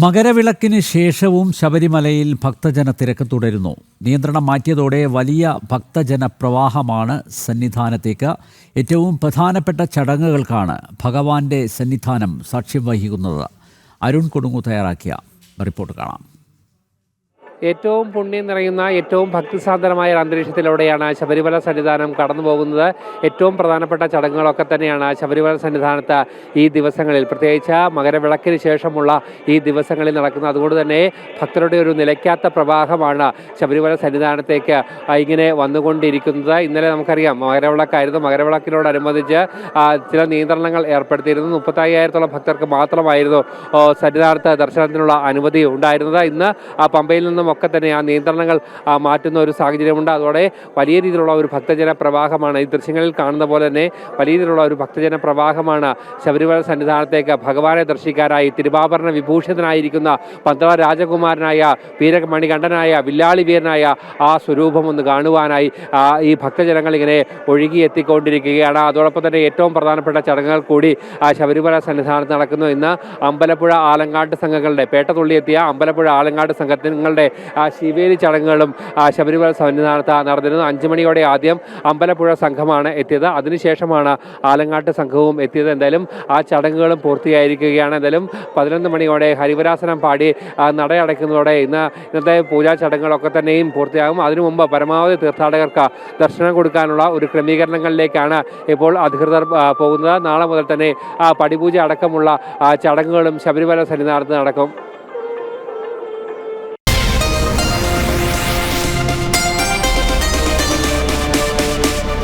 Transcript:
മകരവിളക്കിന് ശേഷവും ശബരിമലയിൽ ഭക്തജന തിരക്ക് തുടരുന്നു. നിയന്ത്രണം മാറ്റിയതോടെ വലിയ ഭക്തജന പ്രവാഹമാണ് സന്നിധാനത്തേക്ക്. ഏറ്റവും പ്രധാനപ്പെട്ട ചടങ്ങുകൾക്കാണ് ഭഗവാന്റെ സന്നിധാനം സാക്ഷ്യം വഹിക്കുന്നത്. അരുൺ കൊടുങ്ങു തയ്യാറാക്കിയ റിപ്പോർട്ട് കാണാം. ഏറ്റവും പുണ്യം നിറയുന്ന ഏറ്റവും ഭക്തിസാന്ദ്രമായ ഒരു അന്തരീക്ഷത്തിലൂടെയാണ് ശബരിമല സന്നിധാനം കടന്നു പോകുന്നത്. ഏറ്റവും പ്രധാനപ്പെട്ട ചടങ്ങുകളൊക്കെ തന്നെയാണ് ശബരിമല സന്നിധാനത്ത് ഈ ദിവസങ്ങളിൽ, പ്രത്യേകിച്ച് മകരവിളക്കിന് ശേഷമുള്ള ഈ ദിവസങ്ങളിൽ നടക്കുന്നത്. അതുകൊണ്ട് തന്നെ ഭക്തരുടെ ഒരു നിലയ്ക്കാത്ത പ്രവാഹമാണ് ശബരിമല സന്നിധാനത്തേക്ക് ഇങ്ങനെ വന്നുകൊണ്ടിരിക്കുന്നത്. ഇന്നലെ നമുക്കറിയാം മകരവിളക്കായിരുന്നു. മകരവിളക്കിനോടനുബന്ധിച്ച് ചില നിയന്ത്രണങ്ങൾ ഏർപ്പെടുത്തിയിരുന്നു. 35,000-ഓളം ഭക്തർക്ക് മാത്രമായിരുന്നു സന്നിധാനത്ത് ദർശനത്തിനുള്ള അനുമതി ഉണ്ടായിരുന്നത്. ഇന്ന് പമ്പയിൽ നിന്നും ഒക്കെ തന്നെ ആ നിയന്ത്രണങ്ങൾ മാറ്റുന്ന ഒരു സാഹചര്യമുണ്ട്. അതോടെ വലിയ രീതിയിലുള്ള ഒരു ഭക്തജന പ്രവാഹമാണ് ഈ ദൃശ്യങ്ങളിൽ കാണുന്ന പോലെ തന്നെ വലിയ രീതിയിലുള്ള ഒരു ഭക്തജന പ്രവാഹമാണ് ശബരിമല സന്നിധാനത്തേക്ക് ഭഗവാനെ ദർശിക്കാനായി തിരുവാഭരണ വിഭൂഷിതനായിരിക്കുന്ന പന്തള രാജകുമാരനായ വീരമണികണ്ഠനായ വില്ലാളി വീരനായ ആ സ്വരൂപം ഒന്ന് കാണുവാനായി ഈ ഭക്തജനങ്ങൾ ഇങ്ങനെ ഒഴുകിയെത്തിക്കൊണ്ടിരിക്കുകയാണ്. അതോടൊപ്പം തന്നെ ഏറ്റവും പ്രധാനപ്പെട്ട ചടങ്ങുകൾ കൂടി ശബരിമല സന്നിധാനത്ത് നടക്കുന്നു. ഇന്ന് അമ്പലപ്പുഴ ആലങ്ങാട്ട് സംഘങ്ങളുടെ പേട്ട തുള്ളിയെത്തിയ അമ്പലപ്പുഴ ആലങ്ങാട്ട് സംഘങ്ങളുടെ ശിവേലി ചടങ്ങുകളും ശബരിമല സന്നിധാനത്ത് നടന്നിരുന്നു. 5 മണിയോടെ ആദ്യം അമ്പലപ്പുഴ സംഘമാണ് എത്തിയത്. അതിനുശേഷമാണ് ആലങ്ങാട്ട് സംഘവും എത്തിയത്. എന്തായാലും ആ ചടങ്ങുകളും പൂർത്തിയായിരിക്കുകയാണ്. എന്തായാലും 11 മണിയോടെ ഹരിവരാസനം പാടി നടയടയ്ക്കുന്നതോടെ ഇന്നത്തെ പൂജാ ചടങ്ങുകളൊക്കെ തന്നെയും പൂർത്തിയാകും. അതിനു മുമ്പ് പരമാവധി തീർത്ഥാടകർക്ക് ദർശനം കൊടുക്കാനുള്ള ഒരു ക്രമീകരണങ്ങളിലേക്കാണ് ഇപ്പോൾ അധികൃതർ പോകുന്നത്. നാളെ മുതൽ തന്നെ പടിപൂജ അടക്കമുള്ള ചടങ്ങുകളും ശബരിമല സന്നിധാനത്ത് നടക്കും.